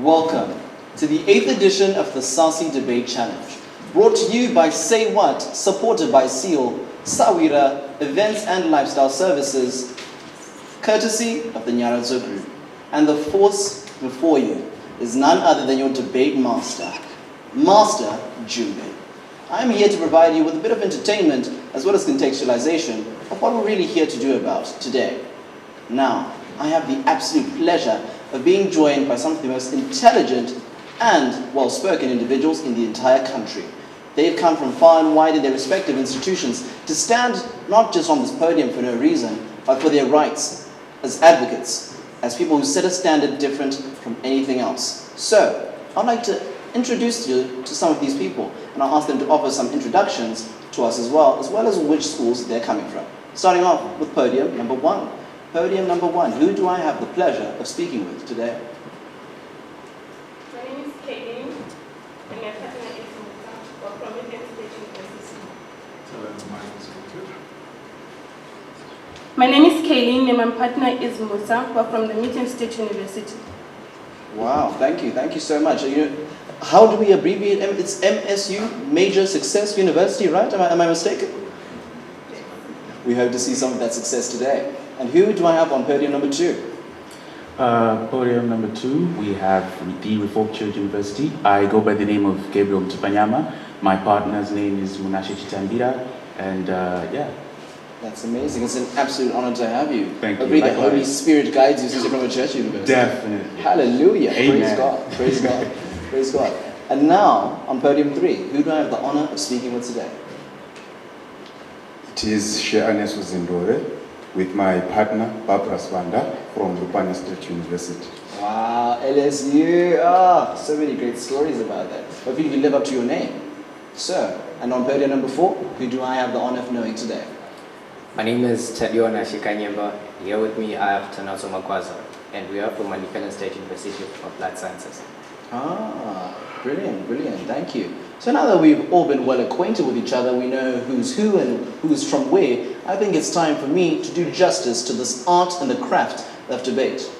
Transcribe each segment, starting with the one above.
Welcome to the 8th edition of the SASI Debate Challenge, brought to you by Say What, supported by SEAL, SAYWHAT, Events and Lifestyle Services, courtesy of the Nyaradzo Group. And the force before you is none other than your debate master, Master Jumbe. I'm here to provide you with a bit of entertainment as well as contextualization of what we're really here to do about today. Now, I have the absolute pleasure of being joined by some of the most intelligent and well-spoken individuals in the entire country. They've come from far and wide in their respective institutions to stand not just on this podium for no reason, but for their rights as advocates, as people who set a standard different from anything else. So, I'd like to introduce you to some of these people, and I'll ask them to offer some introductions to us as well as which schools they're coming from. Starting off with podium number one. Podium number one, who do I have the pleasure of speaking with today? My name is Kaylin, and my partner is Musa, from Michigan State University. My name is Kaylin, and my partner is Musa, from the Michigan State University. Wow, thank you so much. How do we abbreviate? It's MSU, Major Success University, right? Am I mistaken? Yes. We hope to see some of that success today. And who do I have on podium number two? Podium number two, we have the Reformed Church University. I go by the name of Gabriel Mtupanyama. My partner's name is Munashe Chitambira, and yeah. That's amazing. It's an absolute honor to have you. Thank you. I pray the Holy Spirit guides you since you're from a church university. Definitely. Hallelujah. Amen. Praise God. Praise God. Praise God. And now, on podium three, who do I have the honor of speaking with today? It is Sheanes Uzindore with my partner, Barbara Swanda from Lupane State University. Wow, LSU. So many great stories about that. Hopefully you can live up to your name. So, and on podium number four, who do I have the honor of knowing today? My name is Tadiona Shikanyemba. Here with me I have Tanazo Magwaza, and we are from Michigan State University of Applied Sciences. Brilliant, thank you. So now that we've all been well acquainted with each other, we know who's who and who's from where, I think it's time for me to do justice to this art and the craft of debate.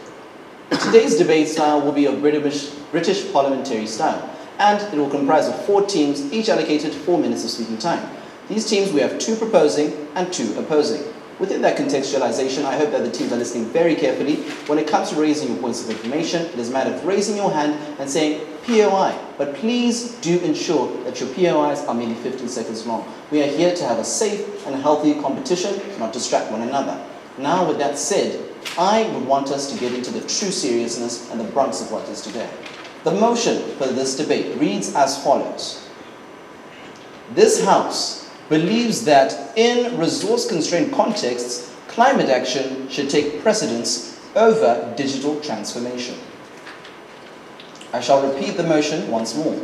Today's debate style will be a British parliamentary style, and it will comprise of 4 teams, each allocated 4 minutes of speaking time. These teams, we have 2 proposing and 2 opposing. Within that contextualization, I hope that the teams are listening very carefully. When it comes to raising your points of information, it is a matter of raising your hand and saying POI. But please do ensure that your POIs are merely 15 seconds long. We are here to have a safe and healthy competition, not distract one another. Now, with that said, I would want us to get into the true seriousness and the brunt of what is today. The motion for this debate reads as follows. This House believes that in resource-constrained contexts, climate action should take precedence over digital transformation. I shall repeat the motion once more.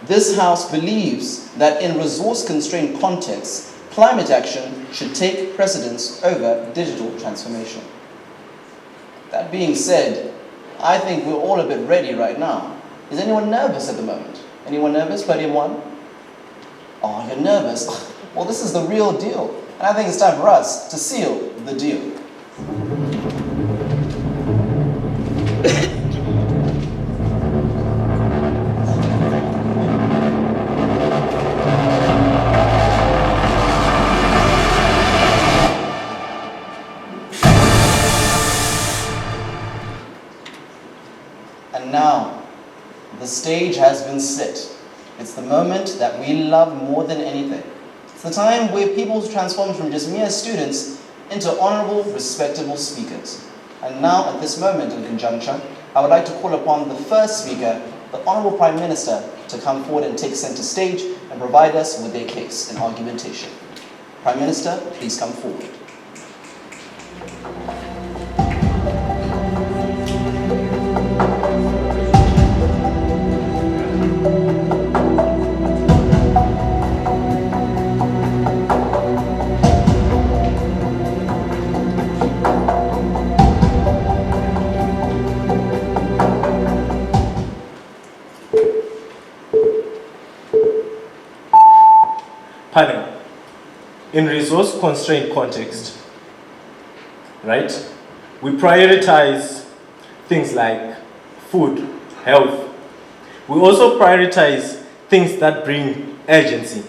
This House believes that in resource-constrained contexts, climate action should take precedence over digital transformation. That being said, I think we're all a bit ready right now. Is anyone nervous at the moment? Anyone nervous? Podium one? Oh, you're nervous? Well, this is the real deal. And I think it's time for us to seal the deal. And now, the stage has been set. It's the moment that we love more than anything. It's the time where people transform from just mere students into honorable, respectable speakers. And now, at this moment in conjunction, I would like to call upon the first speaker, the Honorable Prime Minister, to come forward and take center stage and provide us with their case and argumentation. Prime Minister, please come forward. Panel, in resource-constrained context, right, we prioritize things like food, health. We also prioritize things that bring urgency.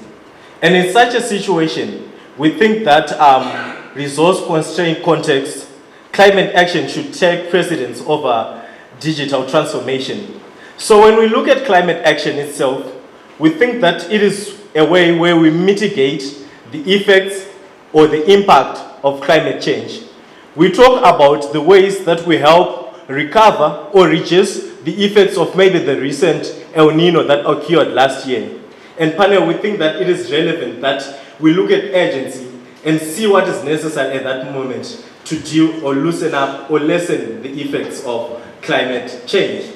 And in such a situation, we think that resource-constrained context, climate action should take precedence over digital transformation. So when we look at climate action itself, we think that it is a way where we mitigate the effects or the impact of climate change. We talk about the ways that we help recover or reduce the effects of maybe the recent El Nino that occurred last year. And panel, we think that it is relevant that we look at urgency and see what is necessary at that moment to deal or loosen up or lessen the effects of climate change.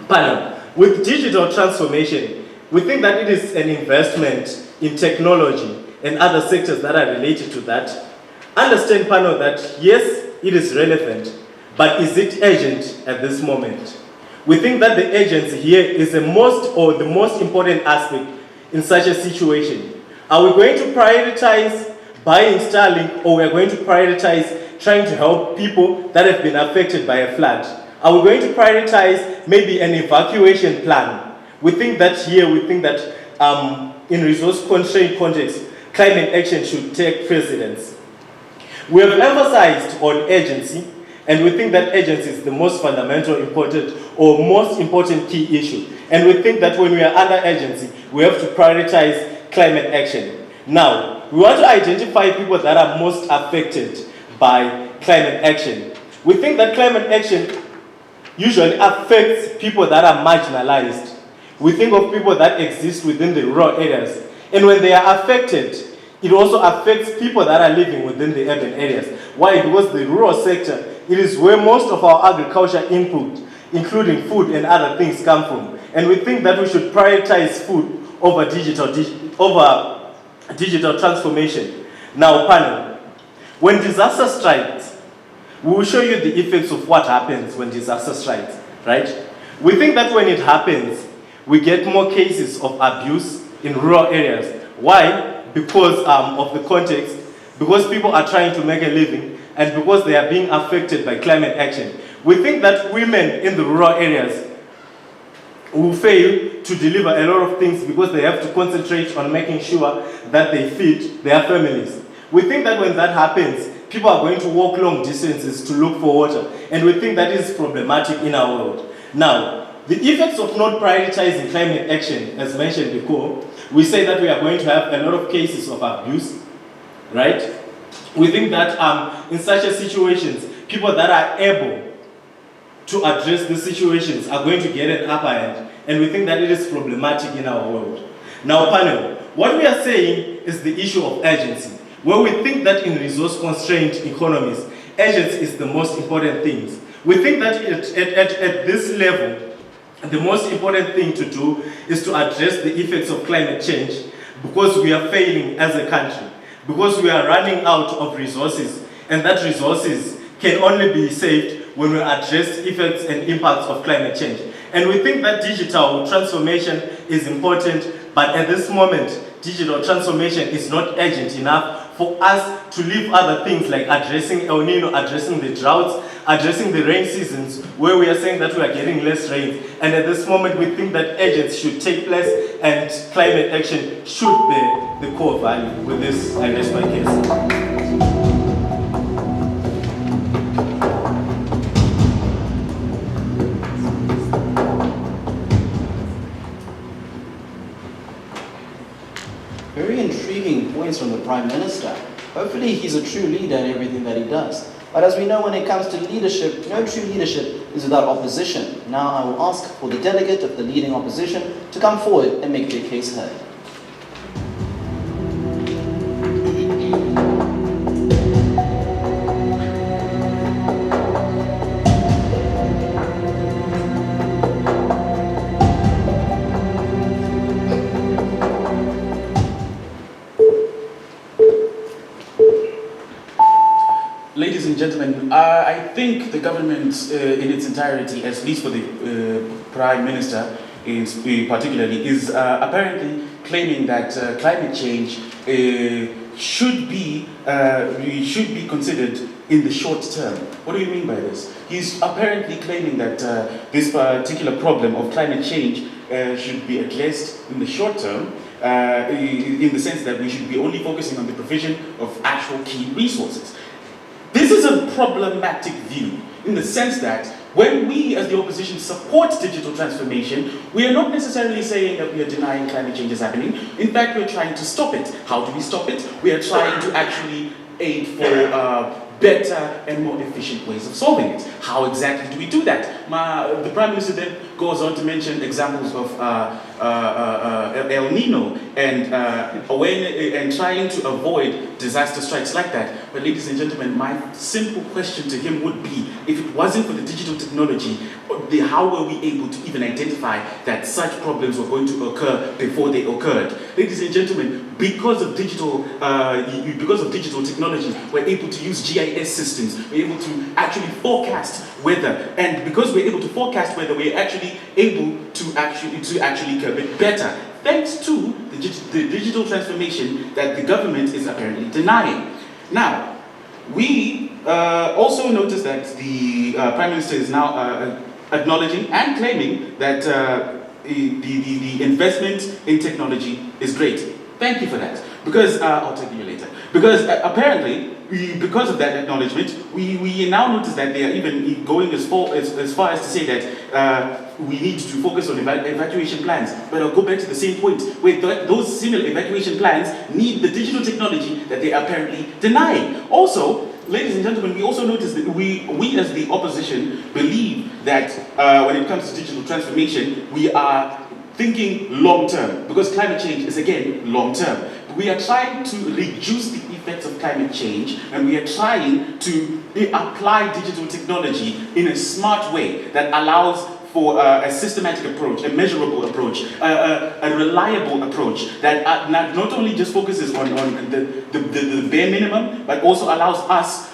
Panel, with digital transformation, we think that it is an investment in technology and other sectors that are related to that. Understand, panel, that yes, it is relevant, but is it urgent at this moment? We think that the urgency here is the most important aspect in such a situation. Are we going to prioritize buying Starlink, or we are going to prioritize trying to help people that have been affected by a flood? Are we going to prioritize maybe an evacuation plan? We think that here, we think that in resource-constrained context, climate action should take precedence. We have emphasized on urgency, and we think that urgency is the most fundamental, important, or most important key issue. And we think that when we are under urgency, we have to prioritize climate action. Now, we want to identify people that are most affected by climate action. We think that climate action usually affects people that are marginalized. We think of people that exist within the rural areas. And when they are affected, it also affects people that are living within the urban areas. Why? Because the rural sector, it is where most of our agriculture input, including food and other things, come from. And we think that we should prioritize food over digital transformation. Now, panel, when disaster strikes, we will show you the effects of what happens when disaster strikes, right? We think that when it happens, we get more cases of abuse in rural areas. Why? Because of the context, because people are trying to make a living, and because they are being affected by climate action. We think that women in the rural areas will fail to deliver a lot of things because they have to concentrate on making sure that they feed their families. We think that when that happens, people are going to walk long distances to look for water, and we think that is problematic in our world. Now, the effects of not prioritizing climate action, as mentioned before, we say that we are going to have a lot of cases of abuse, right? We think that in such a situations, people that are able to address the situations are going to get an upper hand, and we think that it is problematic in our world. Now, panel, what we are saying is the issue of urgency, where we think that in resource-constrained economies, urgency is the most important thing. We think that at this level, the most important thing to do is to address the effects of climate change, because we are failing as a country, because we are running out of resources, and that resources can only be saved when we address effects and impacts of climate change. And we think that digital transformation is important, but at this moment, digital transformation is not urgent enough for us to leave other things like addressing El Nino, addressing the droughts, addressing the rain seasons, where we are saying that we are getting less rain. And at this moment, we think that urgency should take place and climate action should be the core value. With this, I rest my case. Very intriguing points from the Prime Minister. Hopefully he's a true leader in everything that he does. But as we know, when it comes to leadership, no true leadership is without opposition. Now I will ask for the delegate of the leading opposition to come forward and make their case heard. Ladies and gentlemen, I think the government in its entirety, at least for the Prime Minister particularly, is apparently claiming that climate change should be considered in the short term. What do you mean by this? He's apparently claiming that this particular problem of climate change should be addressed in the short term, in the sense that we should be only focusing on the provision of actual key resources. This is a problematic view in the sense that when we as the opposition support digital transformation, we are not necessarily saying that we are denying climate change is happening. In fact, we are trying to stop it. How do we stop it? We are trying to actually aid for better and more efficient ways of solving it. How exactly do we do that? The Prime Minister then goes on to mention examples of El Nino and trying to avoid disaster strikes like that. But ladies and gentlemen, my simple question to him would be, if it wasn't for the digital technology, how were we able to even identify that such problems were going to occur before they occurred? Ladies and gentlemen, because of digital technology, we're able to use GIS systems. We're able to actually forecast weather, and because we're able to forecast weather, we're actually able to actually curb it better, thanks to the digital transformation that the government is apparently denying. Now, we also notice that the Prime Minister is now acknowledging and claiming that the investment in technology is great. Thank you for that. Because, I'll tell you later. Because apparently, because of that acknowledgement, we now notice that they are even going as far as to say that we need to focus on evacuation plans. But I'll go back to the same point, where those similar evacuation plans need the digital technology that they are apparently denying. Also, ladies and gentlemen, we also notice that we as the opposition believe that when it comes to digital transformation, we are thinking long-term, because climate change is, again, long-term. We are trying to reduce the effects of climate change, and we are trying to apply digital technology in a smart way that allows for a systematic approach, a measurable approach, a reliable approach that not only just focuses on the bare minimum, but also allows us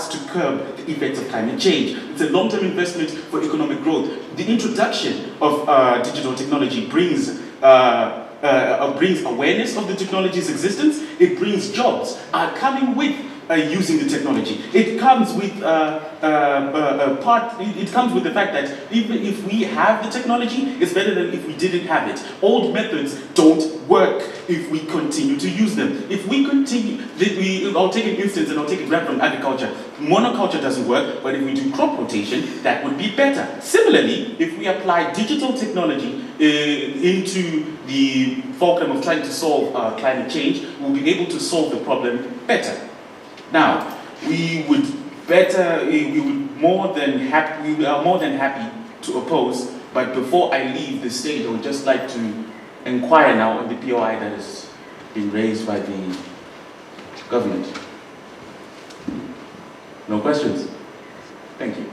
to curb the effects of climate change. It's a long-term investment for economic growth. The introduction of digital technology brings awareness of the technology's existence. It brings jobs coming with using the technology. It comes with It comes with the fact that even if we have the technology, it's better than if we didn't have it. Old methods don't work if we continue to use them. If we continue, I'll take an instance and I'll take a grab from agriculture. Monoculture doesn't work, but if we do crop rotation, that would be better. Similarly, if we apply digital technology into the fulcrum of trying to solve climate change, we'll be able to solve the problem better. Now, we are more than happy to oppose, but before I leave the stage, I would just like to inquire now on the POI that has been raised by the government. No questions? Thank you.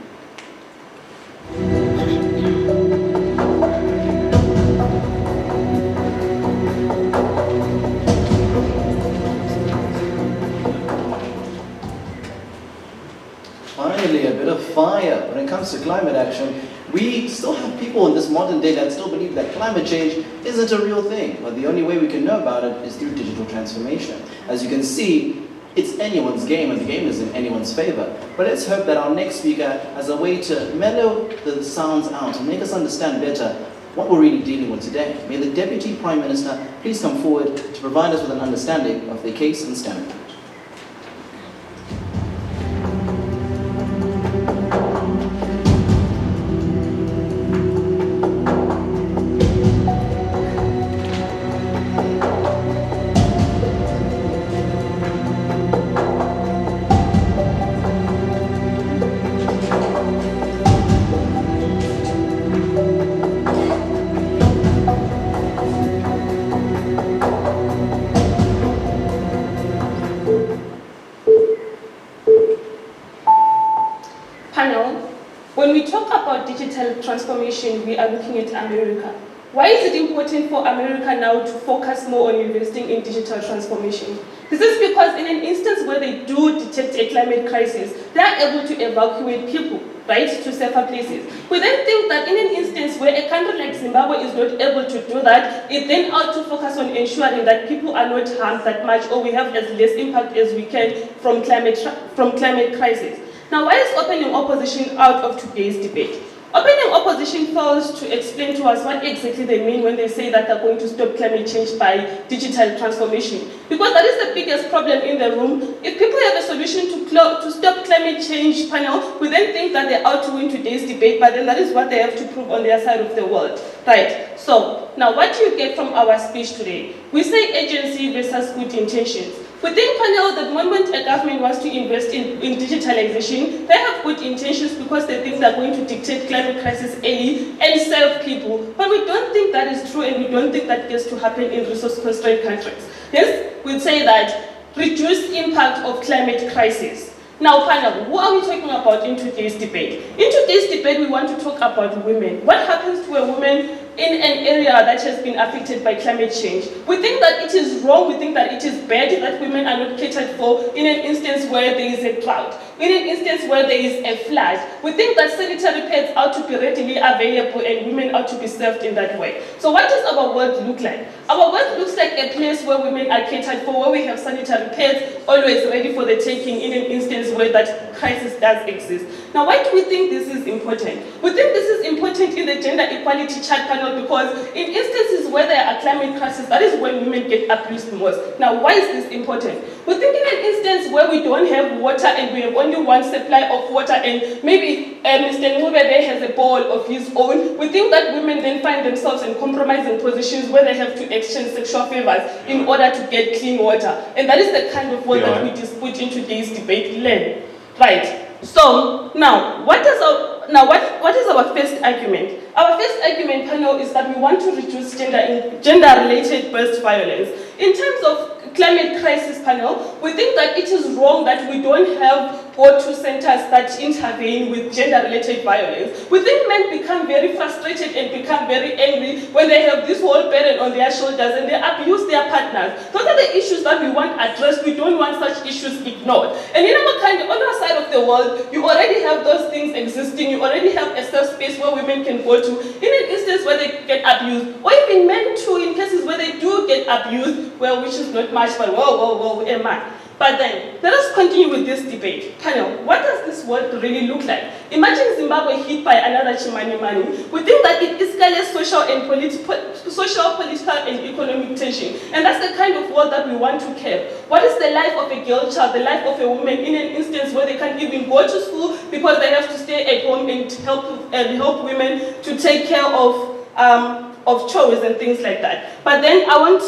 Finally, a bit of fire. When it comes to climate action, we still have people in this modern day that still believe that climate change isn't a real thing. But the only way we can know about it is through digital transformation. As you can see, it's anyone's game, and the game is in anyone's favor. But let's hope that our next speaker has a way to mellow the sounds out and make us understand better what we're really dealing with today. May the Deputy Prime Minister please come forward to provide us with an understanding of the case and standpoint. Digital transformation, we are looking at America. Why is it important for America now to focus more on investing in digital transformation? This is because in an instance where they do detect a climate crisis, they are able to evacuate people, right, to safer places. We then think that in an instance where a country like Zimbabwe is not able to do that, it then ought to focus on ensuring that people are not harmed that much, or we have as less impact as we can from climate crisis. Now, why is opening opposition out of today's debate? Opening opposition fails to explain to us what exactly they mean when they say that they're going to stop climate change by digital transformation. Because that is the biggest problem in the room. If people have a solution to stop climate change panel, we then think that they're out to win today's debate, but then that is what they have to prove on their side of the world. Right, so now what do you get from our speech today? We say agency versus good intentions. Within panel, the moment a government wants to invest in digitalization, they have good intentions because they think they're going to dictate climate crisis early and serve people. But we don't think that is true, and we don't think that gets to happen in resource-constrained countries. Yes, we'd say that reduced impact of climate crisis. Now, panel, what are we talking about in today's debate? In today's debate, we want to talk about women. What happens to a woman in an area that has been affected by climate change? We think that it is wrong, we think that it is bad that women are not catered for in an instance where there is a drought, in an instance where there is a flood. We think that sanitary pads ought to be readily available and women ought to be served in that way. So what does our world look like? Our world looks like a place where women are catered for, where we have sanitary pads always ready for the taking in an instance where that crisis does exist. Now, why do we think this is important? We think this is important in the gender equality chart panel because in instances where there are climate crises, that is when women get abused most. Now, why is this important? We think in an instance where we don't have water and we have only one supply of water and maybe Mr. Ngubebe has a bowl of his own, we think that women then find themselves in compromising positions where they have to exchange sexual favors in order to get clean water. And that is the kind of work that we dispute in today's debate. Learn. Right. So now, what is our first argument? Our first argument, panel, is that we want to reduce gender-related burst violence. In terms of climate crisis panel, we think that it is wrong that we don't have go-to centers that intervene with gender-related violence. We think men become very frustrated and become very angry when they have this whole burden on their shoulders and they abuse their partners. Those are the issues that we want addressed. We don't want such issues ignored. And in on our side of the world, you already have those things existing. You already have a safe space where women can go to in an instance where they get abused, or even men too in cases where they do get abused, well, which is not much, but whoa, am I? But then, let us continue with this debate. Panel, what does this world really look like? Imagine Zimbabwe hit by another Chimani Mani. We think that it escalates social, political, and economic tension. And that's the kind of world that we want to curb. What is the life of a girl child, the life of a woman in an instance where they can't even go to school because they have to stay at home and help women to take care of chores and things like that. But then I won't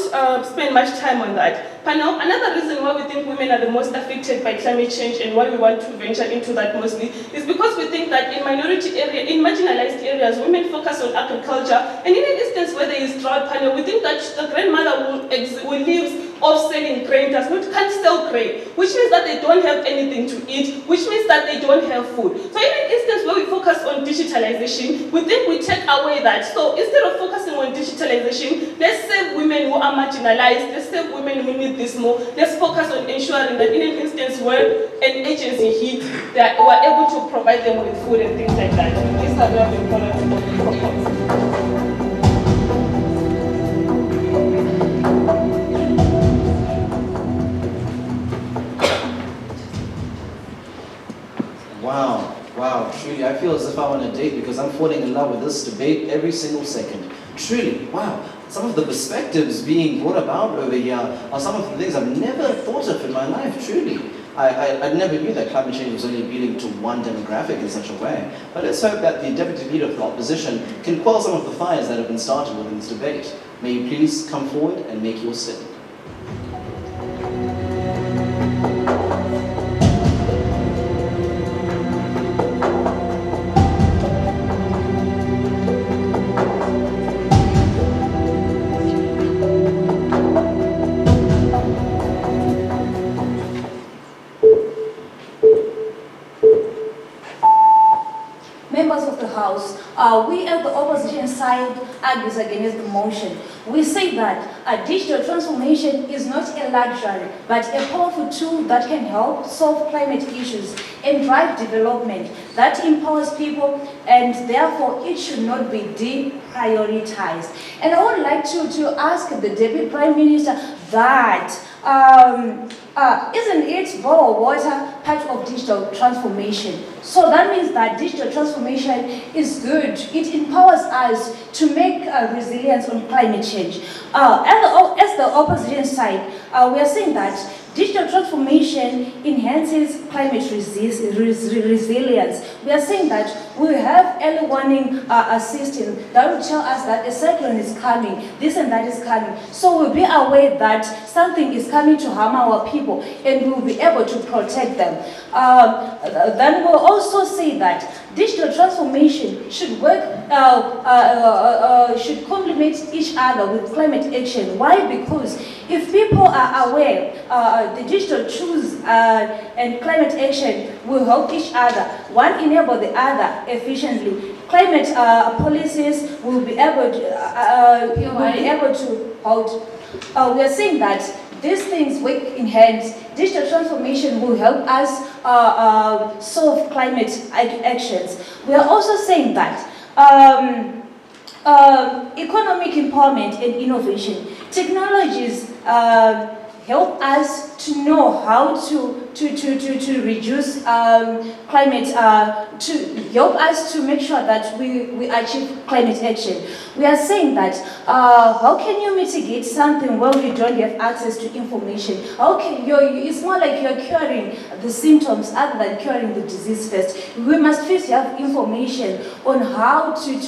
spend much time on that. Panel, another reason why we think women are the most affected by climate change and why we want to venture into that mostly is because we think that in marginalized areas, women focus on agriculture, and in an instance where there is drought, panel, we think that the grandmother who lives off selling grain can't sell grain, which means that they don't have anything to eat, which means that they don't have food. So in an instance where we focus on digitalization, we think we take away that. So instead of focusing on digitalization, let's save women who are marginalized, let's save women who need this more, let's focus on ensuring that in an instance where an agency hits, that we're able to provide them with food and things like that. These are very important proposals. Wow, truly, I feel as if I'm on a date because I'm falling in love with this debate every single second. Truly, wow, some of the perspectives being brought about over here are some of the things I've never thought of in my life, truly. I never knew that climate change was only appealing to one demographic in such a way. But let's hope that the deputy leader of the opposition can quell some of the fires that have been started within this debate. May you please come forward and make your statement. We at the opposition side argues against the motion. We say that digital transformation is not a luxury, but a powerful tool that can help solve climate issues and drive development that empowers people, and therefore it should not be deprioritized. And I would like to ask the Deputy Prime Minister that isn't it boil water part of digital transformation? So that means that digital transformation is good. It empowers us to make resilience on climate change. As the opposition side, we are saying that digital transformation enhances climate resilience. We are saying that we have early warning system that will tell us that a cyclone is coming, this and that is coming. So we'll be aware that something is coming to harm our people, and we'll be able to protect them. Then we'll also say that digital transformation should work, should complement each other with climate action. Why? Because if people are aware, the digital tools and climate action will help each other. One enable the other efficiently. Climate policies will be able to hold. We are saying that these things work in hand. Digital transformation will help us solve climate actions. We are also saying that economic empowerment and innovation. Technologies help us to know how to reduce climate, to help us to make sure that we achieve climate action. We are saying that how can you mitigate something when we don't have access to information? Okay, it's more like you're curing the symptoms other than curing the disease first. We must first have information on how to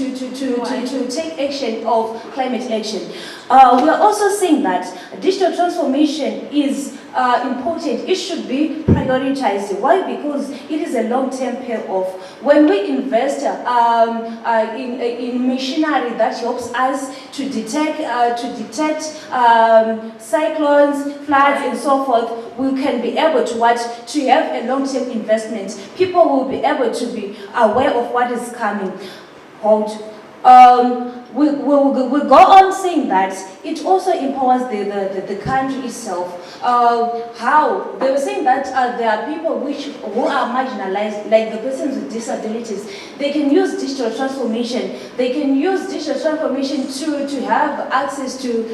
take action of climate action. We are also saying that digital transformation is important. It should be prioritized. Why? Because it is a long-term payoff. When we invest in machinery that helps us to detect cyclones, floods, and so forth, we can be able to have a long-term investment. People will be able to be aware of what is coming. We go on saying that it also empowers the country itself. How? They were saying that there are people who are marginalized, like the persons with disabilities. They can use digital transformation. They can use digital transformation to have access to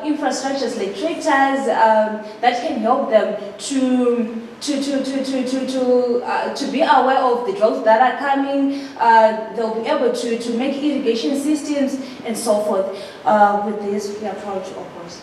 infrastructures like tractors that can help them to be aware of the droughts that are coming. They'll be able to make irrigation systems and so forth. With this, we are proud to oppose.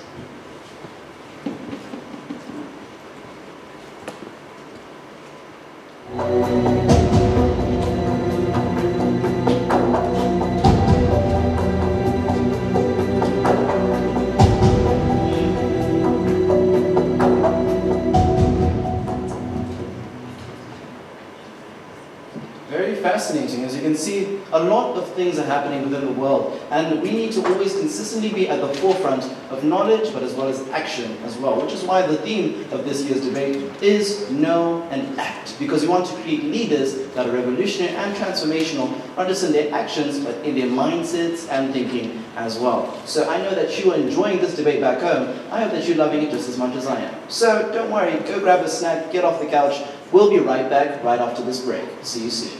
Very fascinating. As you can see, a lot of things are happening within the world, and we need to always consistently be at the forefront of knowledge, but as well as action as well, which is why the theme of this year's debate is Know and Act, because we want to create leaders that are revolutionary and transformational, not just in their actions, but in their mindsets and thinking as well. So I know that you are enjoying this debate back home. I hope that you're loving it just as much as I am. So don't worry, go grab a snack, get off the couch. We'll be right back right after this break. See you soon.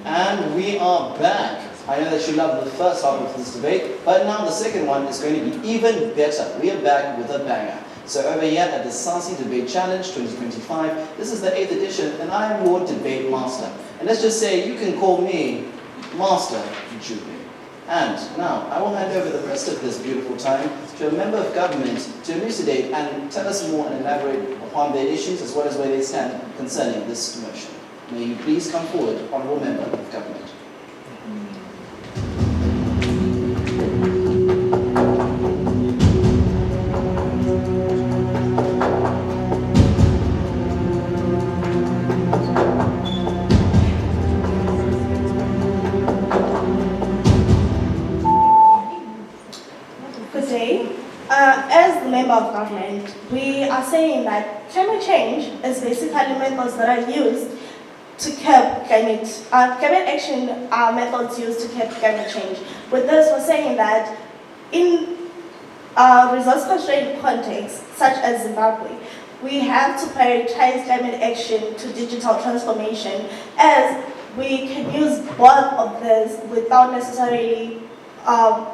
And we are back. I know that you loved the first half of this debate, but now the second one is going to be even better. We are back with a banger. So over here at the SASI Debate Challenge 2025, this is the 8th edition, and I'm your debate master. And let's just say you can call me Master Julie. And now I will hand over the rest of this beautiful time to a member of government to elucidate and tell us more and elaborate upon their issues as well as where they stand concerning this motion. May you please come forward, Honourable Member of Government. today, as the member of government, we are saying that climate change is basically methods that are used to curb climate action are methods used to curb climate change. With this, we're saying that in resource-constrained contexts, such as Zimbabwe, we have to prioritize climate action to digital transformation, as we can use both of these without necessarily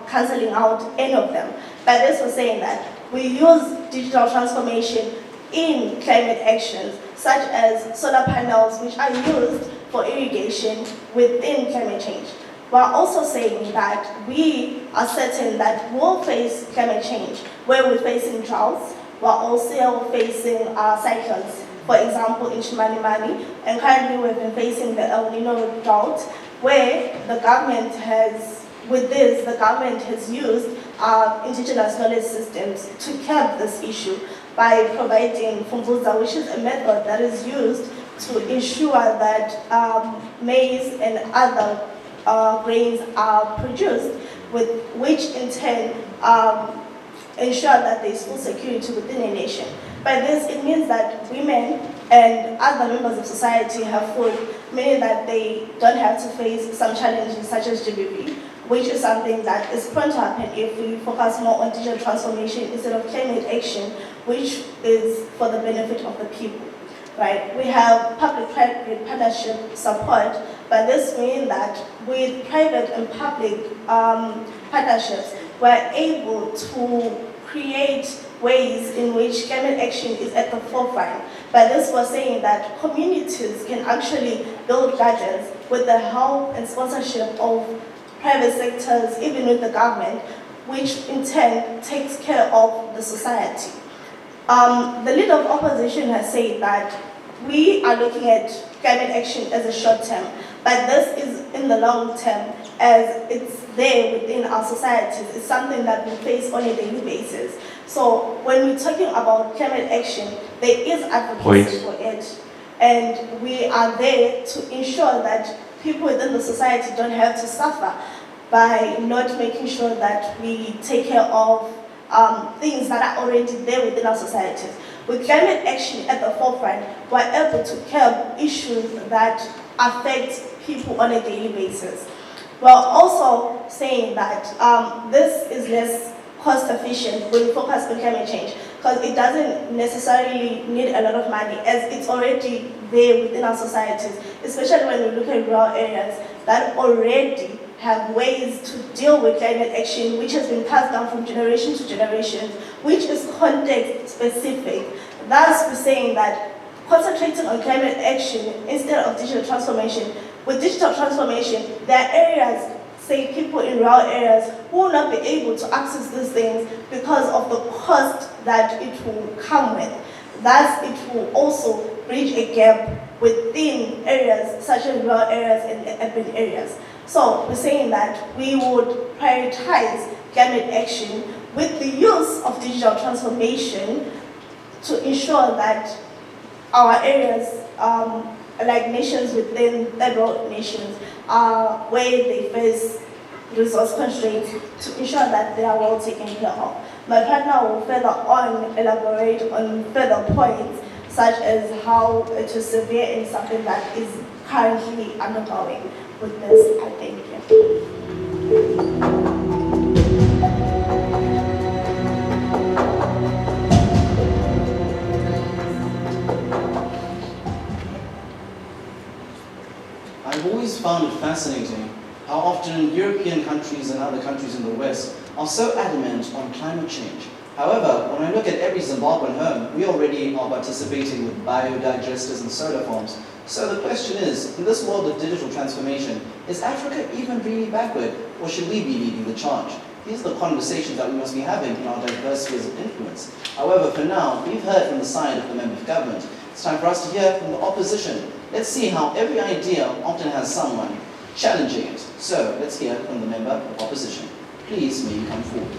cancelling out any of them. By this, we're saying that we use digital transformation in climate actions, such as solar panels, which are used for irrigation within climate change. We're also saying that we are certain that we'll face climate change, where we're facing droughts, we're also facing cyclones. For example, in Chimanimani, and currently we've been facing the El Nino drought, where the government has, with this, the government has used indigenous knowledge systems to curb this issue by providing Fumbuza, which is a method that is used to ensure that maize and other grains are produced, which in turn ensure that there is food security within a nation. By this, it means that women and other members of society have food, meaning that they don't have to face some challenges such as GBV, which is something that is prone to happen if we focus more on digital transformation instead of climate action, which is for the benefit of the people. Right? We have public-private partnership support, but this means that with private and public partnerships, we're able to create ways in which climate action is at the forefront. By this, we're saying that communities can actually build gardens with the help and sponsorship of private sectors, even with the government, which in turn takes care of the society. The leader of opposition has said that we are looking at climate action as a short term, but this is in the long term, as it's there within our societies. It's something that we face on a daily basis. So when we're talking about climate action, there is advocacy for it, and we are there to ensure that people within the society don't have to suffer by not making sure that we take care of things that are already there within our societies. With climate action at the forefront, we're able to curb issues that affect people on a daily basis. We're also saying that this is less cost efficient when we focus on climate change, because it doesn't necessarily need a lot of money, as it's already there within our societies, especially when we look at rural areas that already have ways to deal with climate action, which has been passed down from generation to generation, which is context specific. Thus, we're saying that concentrating on climate action instead of digital transformation. With digital transformation, there are areas, say people in rural areas, who will not be able to access these things because of the cost that it will come with. Thus, it will also bridge a gap within areas such as rural areas and urban areas. So we're saying that we would prioritize climate action with the use of digital transformation to ensure that our areas, like nations within third world nations, where they face resource constraints, to ensure that they are well taken care of. My partner will further on elaborate on further points, such as how it is severe and something that is currently undergoing. With this, I thank you. I've always found it fascinating how often European countries and other countries in the West are so adamant on climate change. However, when I look at every Zimbabwean home, we already are participating with biodigesters and solar farms. So the question is, in this world of digital transformation, is Africa even really backward, or should we be leading the charge? These are the conversations that we must be having in our diverse spheres of influence. However, for now, we've heard from the side of the member of government. It's time for us to hear from the opposition. Let's see how every idea often has someone challenging it. So let's hear from the member of opposition. Please, may you come forward.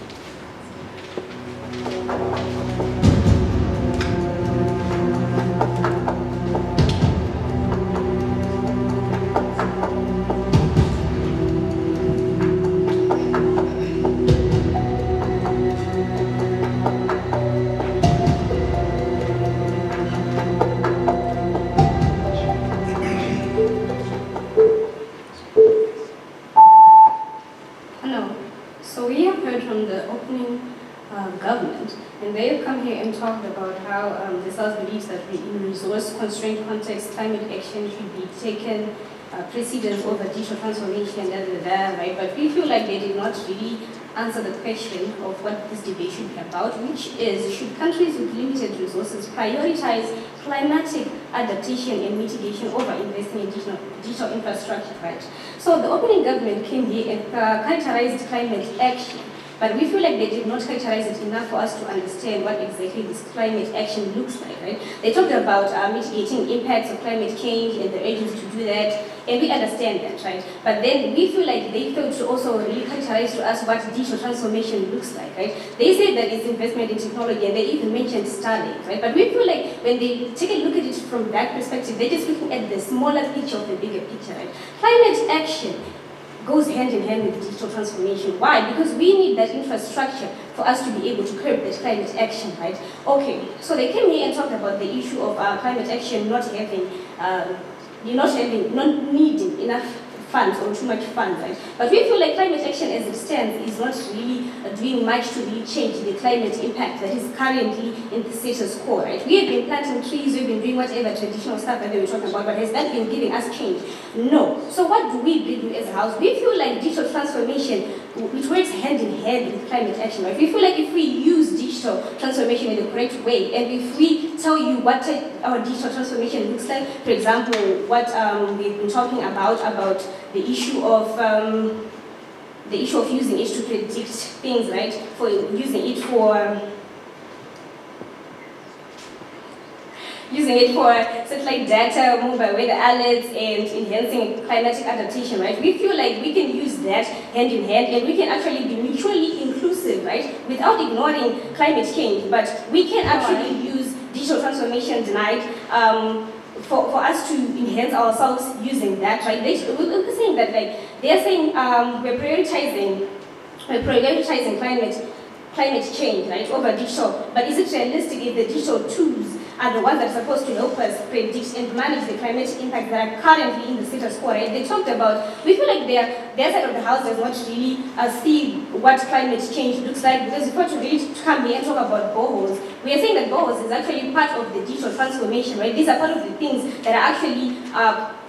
opening government, and they have come here and talked about how the South believes that in resource-constrained context, climate action should be taken precedence over digital transformation, right? But we feel like they did not really answer the question of what this debate should be about, which is, should countries with limited resources prioritize climatic adaptation and mitigation over investing in digital infrastructure, right? So the opening government came here and characterized climate action, but we feel like they did not characterize it enough for us to understand what exactly this climate action looks like, right? They talked about mitigating impacts of climate change and the urgency to do that, and we understand that, right? But then we feel like they failed to also really characterize to us what digital transformation looks like, right? They said that it's investment in technology, and they even mentioned Starlink, right? But we feel like when they take a look at it from that perspective, they're just looking at the smaller picture of the bigger picture, right? Climate action goes hand in hand with digital transformation. Why? Because we need that infrastructure for us to be able to curb that climate action, right? Okay, so they came here and talked about the issue of climate action not needing enough funds or too much funds, right? But we feel like climate action as it stands is not really doing much to really change the climate impact that is currently in the status quo, right? We have been planting trees, we've been doing whatever traditional stuff that they were talking about, but has that been giving us change? No. So what do we do as a house? We feel like digital transformation, which works hand in hand with climate action, right? We feel like if we use digital transformation in the correct way, and if we tell you what our digital transformation looks like, for example, what we've been talking about the issue of using it to predict things, right? For using it for satellite data, mobile weather alerts, and enhancing climatic adaptation, right? We feel like we can use that hand in hand, and we can actually be mutually inclusive, right? Without ignoring climate change, but we can actually use digital transformation denied for us to enhance ourselves using that, right? We're saying that, like, they're saying we're prioritizing climate change, right, over digital. But is it realistic if the digital tools are the ones that are supposed to help us predict and manage the climate impacts that are currently in the status quo, right? They talked about, we feel like their side of the house does not really see what climate change looks like, because if we were to really come here and talk about boreholes, we are saying that boreholes is actually part of the digital transformation, right? These are part of the things that are actually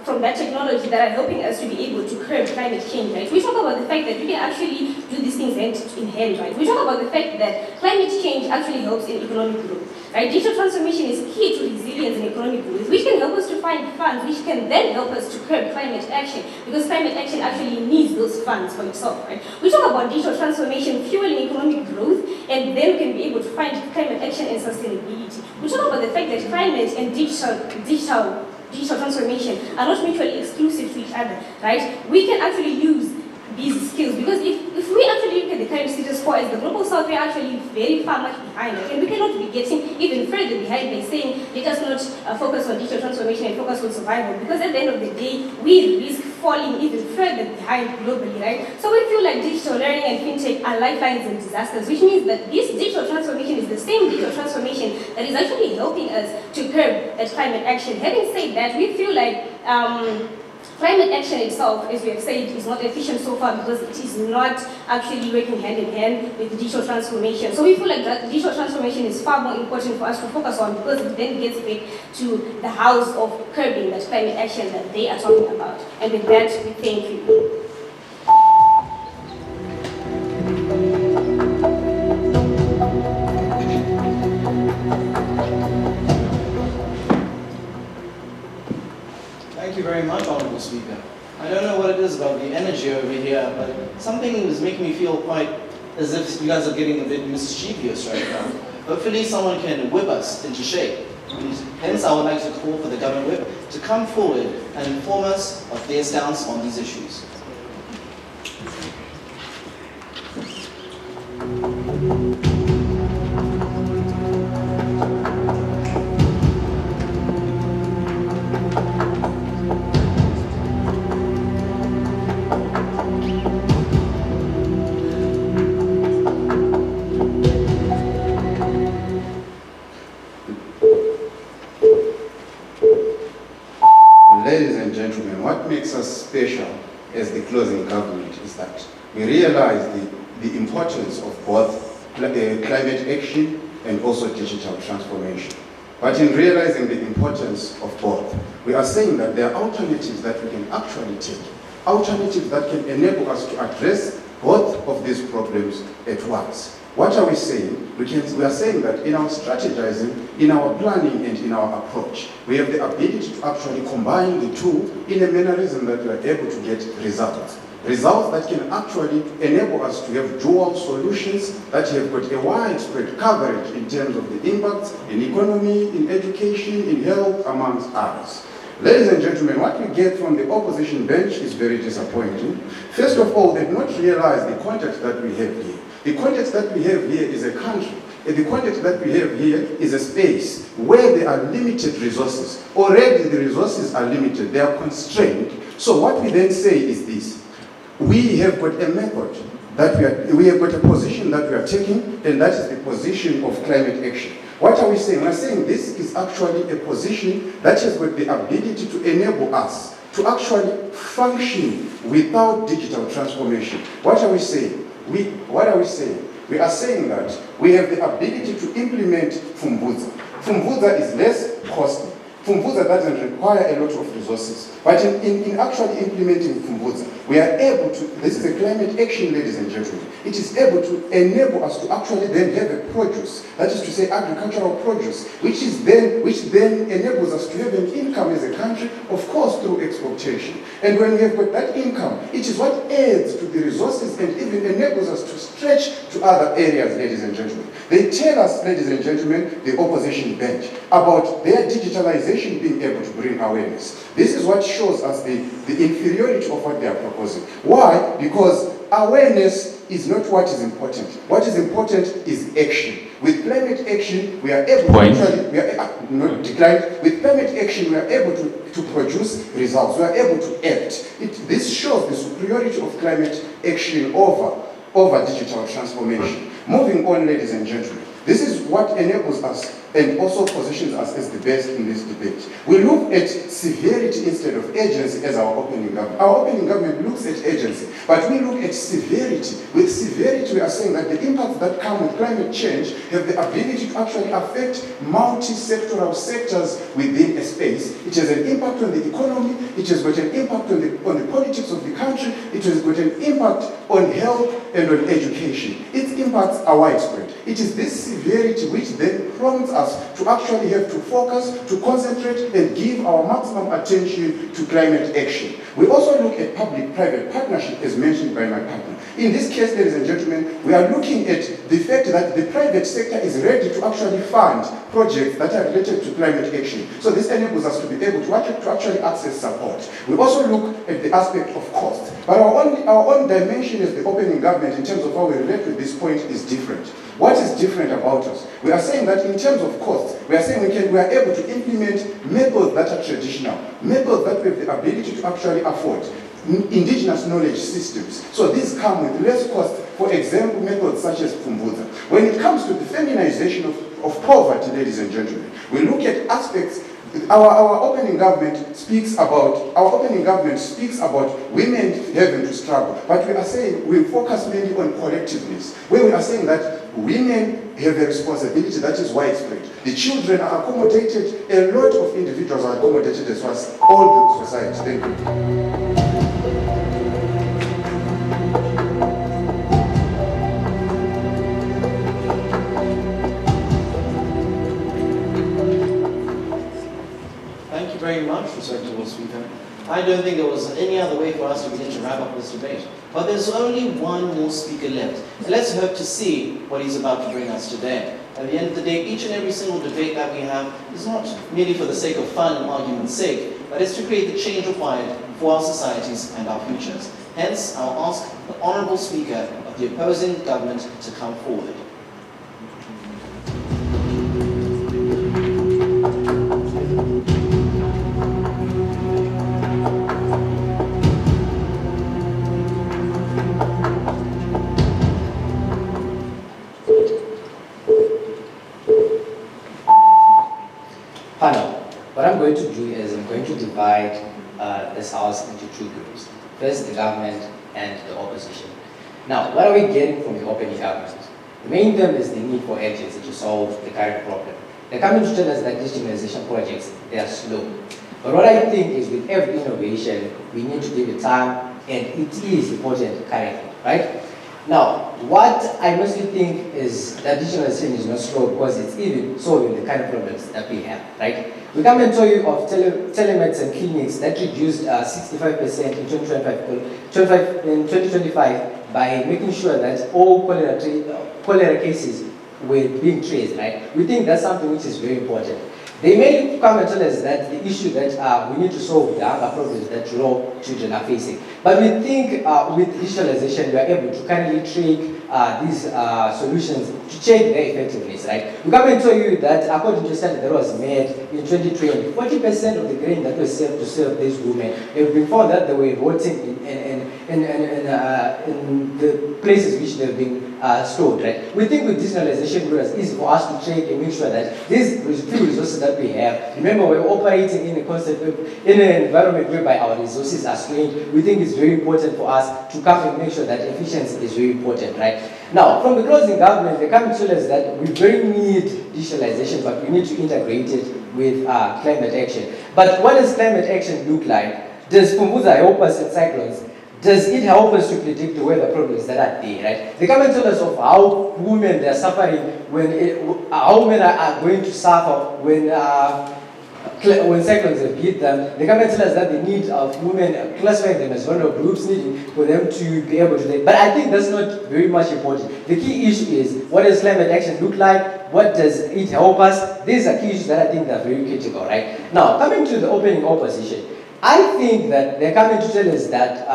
from that technology that are helping us to be able to curb climate change, right? We talk about the fact that we can actually do these things hand in hand, right? We talk about the fact that climate change actually helps in economic growth, right? Digital transformation is key to resilience and economic growth, which can help us to find funds, which can then help us to curb climate action, because climate action actually needs those funds for itself, right? We talk about digital transformation fueling economic growth, and then we can be able to find climate action and sustainability. We talk about the fact that climate and digital transformation are not mutually exclusive to each other, right? We can actually use these skills, because if we actually look at the current status quo as the global south, we're actually very far much behind, right? And we cannot be getting even further behind by saying let us not focus on digital transformation and focus on survival, because at the end of the day we risk falling even further behind globally, right? So we feel like digital learning and fintech are lifelines in disasters, which means that this digital transformation is the same digital transformation that is actually helping us to curb that climate action. Having said that, we feel like climate action itself, as we have said, is not efficient so far because it is not actually working hand in hand with digital transformation. So we feel like that digital transformation is far more important for us to focus on, because it then gets back to the house of curbing that climate action that they are talking about. And with that, we thank you. Thank you very much, Honorable Speaker. I don't know what it is about the energy over here, but something is making me feel quite as if you guys are getting a bit mischievous right now. Hopefully someone can whip us into shape. And hence, I would like to call for the government whip to come forward and inform us of their stance on these issues. Ladies and gentlemen, what makes us special as the closing government is that we realize the importance of both climate action and also digital transformation. But in realizing the importance of both, we are saying that there are alternatives that we can actually take, alternatives that can enable us to address both of these problems at once. What are we saying? We are saying that in our strategizing, in our planning, and in our approach, we have the ability to actually combine the two in a mannerism that we are able to get results. Results that can actually enable us to have dual solutions that have got a widespread coverage in terms of the impacts in economy, in education, in health, amongst others. Ladies and gentlemen, what we get from the opposition bench is very disappointing. First of all, they've not realized the context that we have here. The context that we have here is a country. And the context that we have here is a space where there are limited resources. Already the resources are limited, they are constrained. So what we then say is this: we have got a method that we have got a position that we are taking, and that is the position of climate action. What are we saying? We're saying this is actually a position that has got the ability to enable us to actually function without digital transformation. What are we saying? What are we saying? We are saying that we have the ability to implement Fumbuza. Fumbuza is less costly. Fumbuza doesn't require a lot of resources. But in actually implementing Fumbuza, we are able to, this is a climate action, ladies and gentlemen. It is able to enable us to actually then have a produce, that is to say agricultural produce, which then enables us to have an income as a country, of course through exportation. And when we have got that income, it is what adds to the resources and even enables us to stretch to other areas, ladies and gentlemen. They tell us, ladies and gentlemen, the opposition bench, about their digitalization being able to bring awareness. This is what shows us the inferiority of what they are proposing. Why? Because awareness is not what is important. What is important is action. With climate action, we are able with climate action, we are able to produce results. We are able to act. This shows the superiority of climate action over digital transformation. Moving on, ladies and gentlemen, this is what enables us and also positions us as the best in this debate. We look at severity instead of agency as our opening government. Our opening government looks at agency, but we look at severity. With severity, we are saying that the impacts that come with climate change have the ability to actually affect multi-sectoral sectors within a space. It has an impact on the economy, it has got an impact on the politics of the country, it has got an impact on health and on education. Its impacts are widespread. It is this severity which then prompts us to actually have to focus, to concentrate, and give our maximum attention to climate action. We also look at public-private partnership, as mentioned by my partner. In this case, ladies and gentlemen, we are looking at the fact that the private sector is ready to actually fund projects that are related to climate action. So this enables us to be able to actually access support. We also look at the aspect of cost. But our own dimension as the opening government in terms of how we relate with this point is different. What is different about us? We are saying that in terms of cost, we are saying we are able to implement methods that are traditional, methods that we have the ability to actually afford, indigenous knowledge systems. So these come with less cost, for example, methods such as Fumbuza. When it comes to the feminization of poverty, ladies and gentlemen, we look at aspects. Our opening government speaks about women having to struggle, but we are saying we focus mainly on collectiveness, where we are saying that women have a responsibility that is widespread. The children are accommodated, a lot of individuals are accommodated as well as all the society. Thank you. Very much, respectable speaker. I don't think there was any other way for us to begin to wrap up this debate. But there's only one more speaker left. And let's hope to see what he's about to bring us today. At the end of the day, each and every single debate that we have is not merely for the sake of fun and argument's sake, but it's to create the change required for our societies and our futures. Hence, I'll ask the honorable speaker of the opposing government to come forward. What I'm going to do is I'm going to divide this house into two groups. First, the government and the opposition. Now, what are we getting from the opening government? The main theme is the need for urgency to solve the current problem. They're coming to tell us that digitalization projects, they are slow. But what I think is with every innovation, we need to give it time, and it is important currently, right? Now, what I mostly think is that digitalization is not slow because it's even solving the kind of problems that we have, right? We come and tell you of telemedicine clinics that reduced 65% in 2025 by making sure that all cholera cases were being traced, right? We think that's something which is very important. They may come and tell us that the issue that we need to solve the hunger problems that rural children are facing. But we think with digitalization, we are able to currently track these solutions to check their effectiveness, right? We come and tell you that according to a study that was made in 2020, 40% of the grain that was served to serve these women, it has been found that they were rotting in the places which they've been stored, right? We think with digitalization, it is easy for us to track and make sure that these few resources that we have, remember we're operating in a concept, in an environment whereby our resources are strained. We think it's very important for us to come and make sure that efficiency is very important, right? Now, from the closing government, they come to tell us that we very need digitalization, but we need to integrate it with climate action. But what does climate action look like? Does Kumbuza help us in cyclones? Does it help us to predict the weather problems that are there, right? They come and tell us of how women they are suffering how women are going to suffer when cyclones have hit them. They come and tell us that the need of women, classifying them as vulnerable groups, needing for them to be able to. But I think that's not very much important. The key issue is, what does climate action look like? What does it help us? These are key issues that I think are very critical, right? Now, coming to the opening opposition, I think that they're coming to tell us that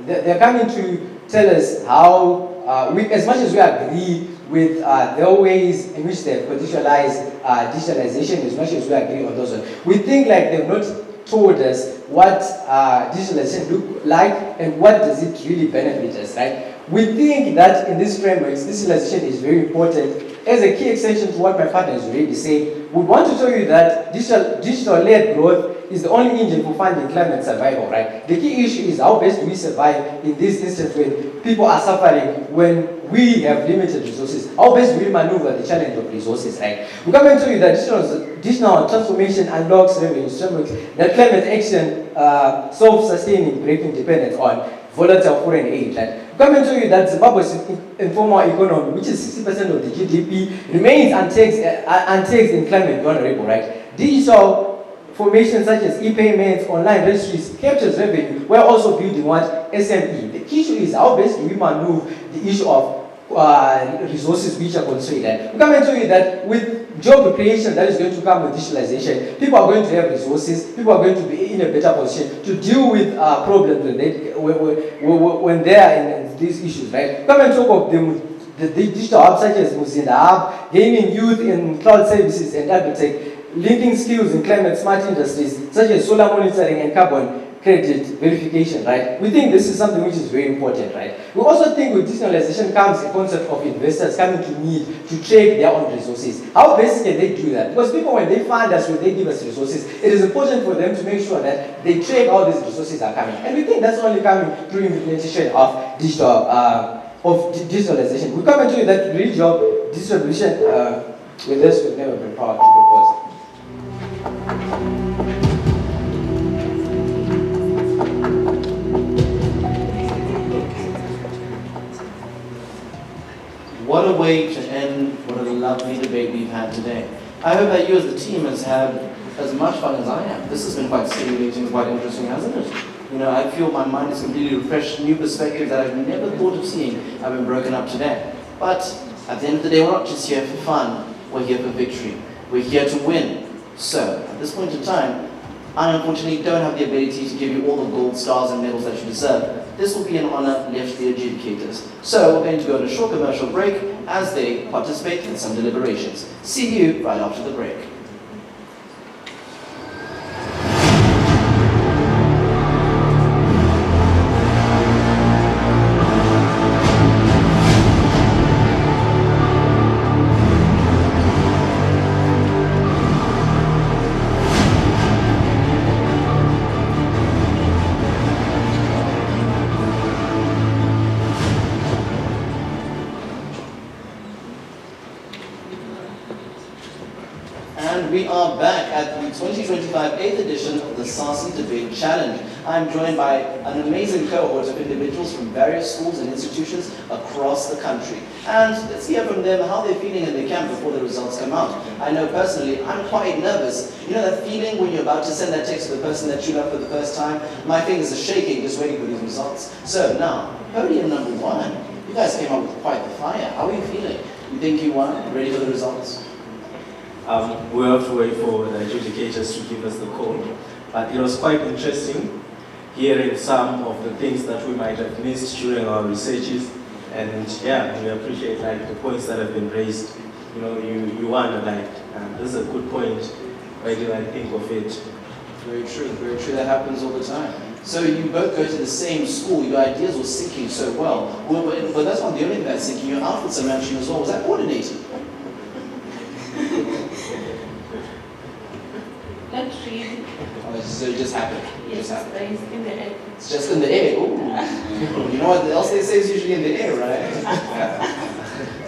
they're coming to tell us how, as much as we agree with their ways in which they've contextualized digitalization, as much as we agree on those ones, we think like they've not told us what digitalization look like and what does it really benefit us, right? We think that in this framework, digitalization is very important. As a key extension to what my partner has already said, we want to tell you that digital-led growth is the only engine for funding climate survival, right? The key issue is how best do we survive in this instance when people are suffering, when we have limited resources. How best do we maneuver the challenge of resources, right? We're going to tell you that digital transformation unlocks revenue frameworks that climate action self-sustaining, breaking dependence on volatile foreign aid, right? We're going to tell you that Zimbabwe's informal economy, which is 60% of the GDP, remains untaxed in climate vulnerable, right? Digital formations such as e-payments, online registries, captures revenue. We're also building what? SME. The issue is how best do we maneuver the issue of resources which are constrained. We come and tell you that with job creation that is going to come with digitalization, people are going to have resources, people are going to be in a better position to deal with problems when they are in these issues, right? Come and talk of the digital hubs such as Muzinda Hub, gaining youth in cloud services and agri-tech, linking skills in climate smart industries such as solar monitoring and carbon credit verification, right? We think this is something which is very important, right? We also think with digitalization comes a concept of investors coming to need to trade their own resources. How best can they do that? Because people, when they fund us, when they give us resources, it is important for them to make sure that they trade how these resources are coming. And we think that's only coming through implementation of digitalization. We come and tell you that real job distribution with this we've never been proud to propose. What a way to end what a lovely debate we've had today. I hope that you as the team has had as much fun as I am. This has been quite stimulating, quite interesting, hasn't it? You know, I feel my mind is completely refreshed, new perspectives that I've never thought of seeing have been broken up today. But at the end of the day, we're not just here for fun, we're here for victory. We're here to win. So, at this point in time, I unfortunately don't have the ability to give you all the gold stars and medals that you deserve. This will be an honor left to the adjudicators. So, we're going to go on a short commercial break as they participate in some deliberations. See you right after the break. And we are back at the 2025 8th edition of the SASI Debate Challenge. I'm joined by an amazing cohort of individuals from various schools and institutions across the country. And let's hear from them how they're feeling in their camp before the results come out. I know personally, I'm quite nervous. You know that feeling when you're about to send that text to the person that you love for the first time? My fingers are shaking just waiting for these results. So now, podium number 1. You guys came up with quite the fire. How are you feeling? You think you won? Ready for the results? We have to wait for the adjudicators to give us the call. But it was quite interesting hearing some of the things that we might have missed during our researches. And yeah, we appreciate like the points that have been raised. You know, you wonder like, this is a good point. Why did I think of it? Very true, very true. That happens all the time. So you both go to the same school. Your ideas were syncing so well. But that's not the only thing that's syncing. Your outfits are matching as well. Was that coordinated? Not really. Oh, so it just happened. It Yes, just happened. it's in the air. It's just in the air. Ooh. You know what else they say is usually in the air, right?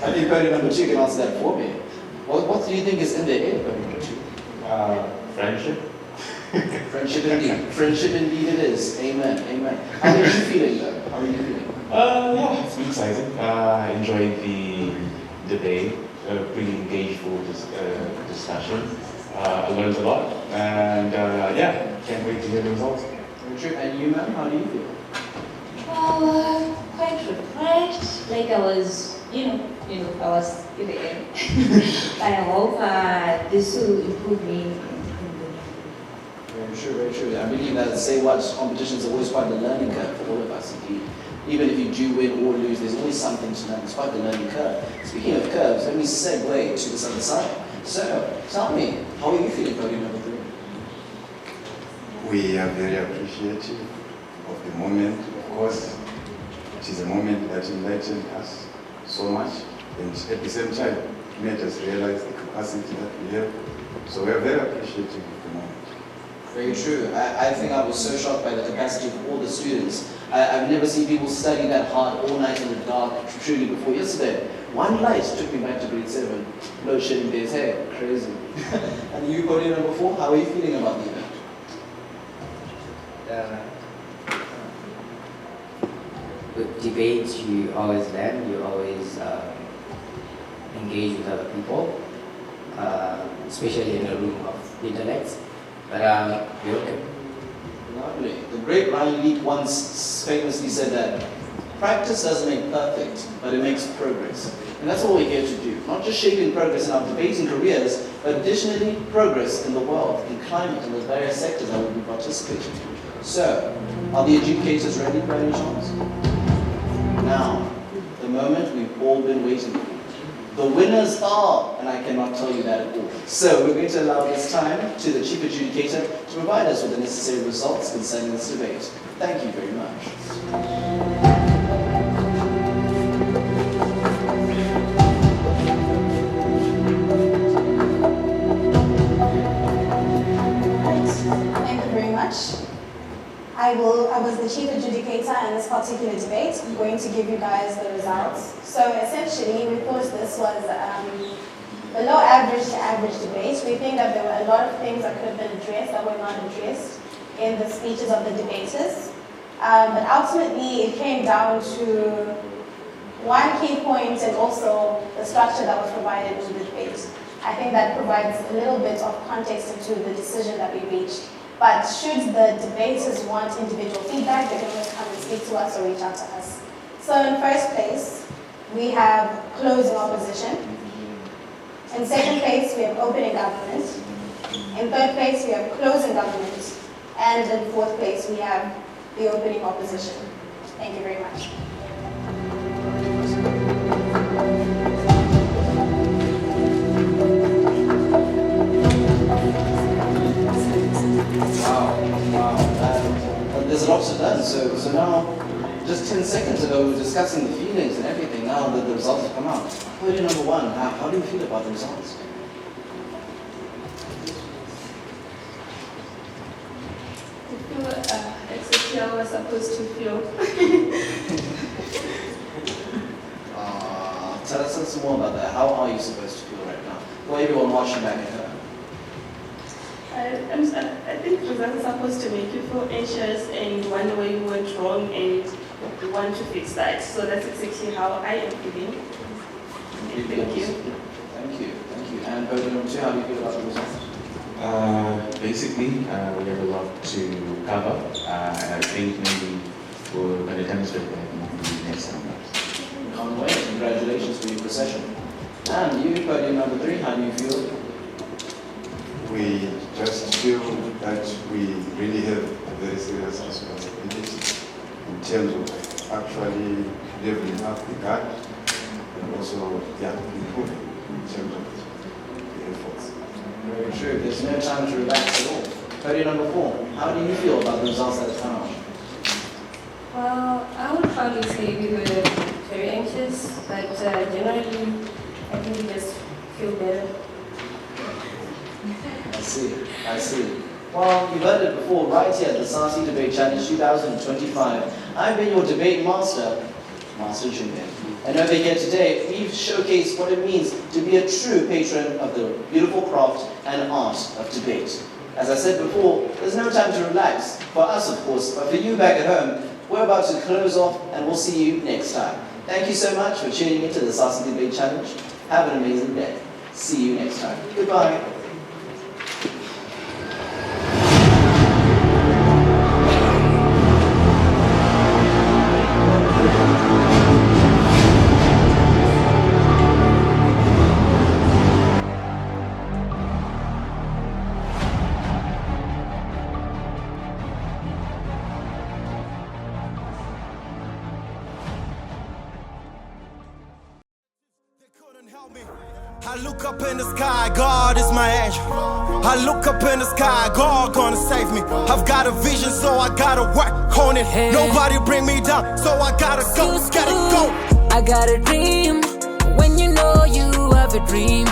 I think podium number 2 can answer that for me. What do you think is in the air, podium number 2? Friendship. Friendship indeed. Friendship indeed it is. Amen. Amen. How are you feeling though? How are you feeling? Yeah, it's been exciting. I enjoyed the debate, pretty engageful discussion. I learned a lot, and yeah, can't wait to hear the results. Very true. And you, ma'am, how do you feel? Quite refreshed, like I was, I was in the air. I hope this will improve me. Very true, very true. I believe that SAYWHAT competitions are always quite the learning curve for all of us indeed. Even if you do win or lose, there's always something to learn. It's quite the learning curve. Speaking of curves, let me segue to this other side. So, tell me, how are you feeling podium number 3? We are very appreciative of the moment, of course. It is a moment that enlightened us so much, and at the same time, made us realize the capacity that we have. So we are very appreciative of the moment. Very true. I think I was so shocked by the capacity of all the students. I've never seen people study that hard all night in the dark, truly, before yesterday. One light took me back to grade 7. Load shedding days, hey, crazy. And you, podium number 4, how are you feeling about the event? With debates, you always learn, you always engage with other people, especially in a room of intellects. But we're okay. Lovely. The great Ryan Leak once famously said that practice doesn't make perfect, but it makes progress. And that's what we're here to do. Not just shaping progress in our debating careers, but additionally progress in the world, in climate, and the various sectors that we'll be participating in. So, are the adjudicators ready by any chance? Now, the moment we've all been waiting for. The winners are, and I cannot tell you that at all. So we're going to allow this time to the chief adjudicator to provide us with the necessary results concerning this debate. Thank you very much. Thank you very much. I was the chief adjudicator in this particular debate. I'm going to give you guys the results. So essentially, we thought this was below average to average debate. We think that there were a lot of things that could have been addressed that were not addressed in the speeches of the debaters. But ultimately, it came down to one key point and also the structure that was provided in the debate. I think that provides a little bit of context into the decision that we reached. But should the debaters want individual feedback, they can always come and speak to us or reach out to us. So in first place, we have closing opposition. In second place, we have opening government. In third place, we have closing government. And in fourth place, we have the opening opposition. Thank you very much. Wow. There's a lot to learn. So now, just 10 seconds ago, we were discussing the feelings and everything. Now that the results have come out. Podium number 1, how do you feel about the results? I feel exactly how I was supposed to feel. Tell us more about that. How are you supposed to feel right now? For everyone watching back at home. I think results are supposed to make you feel anxious and wonder where you went wrong and you want to fix that. So that's exactly how I am feeling. Thank you. Thank you. Thank you. And voter number 2, how do you feel about the results? Basically, we have a lot to cover, and I think maybe we're going to demonstrate that in the next time. Can't wait. Congratulations for your procession. And you, podium number 3, how do you feel? We just feel that we really have a very serious responsibility in terms of actually leveling up the guard and also improving in terms of the efforts. Very true. There's no time to relax at all. Podium number 4, how do you feel about the results that have come out? Well, I would probably say we were very anxious, but generally, I think we just feel better. I see. Well, you've heard it before, right here at the SASI Debate Challenge 2025. I've been your debate master, Master Junior. And over here today, we've showcased what it means to be a true patron of the beautiful craft and art of debate. As I said before, there's no time to relax, for us of course, but for you back at home, we're about to close off and we'll see you next time. Thank you so much for tuning into the SASI Debate Challenge. Have an amazing day. See you next time. Goodbye. I look up in the sky, God is my angel. I look up in the sky, God gonna save me. I've got a vision, so I gotta work on it. Nobody bring me down, so I gotta go, gotta go. I got a dream. When you know you have a dream,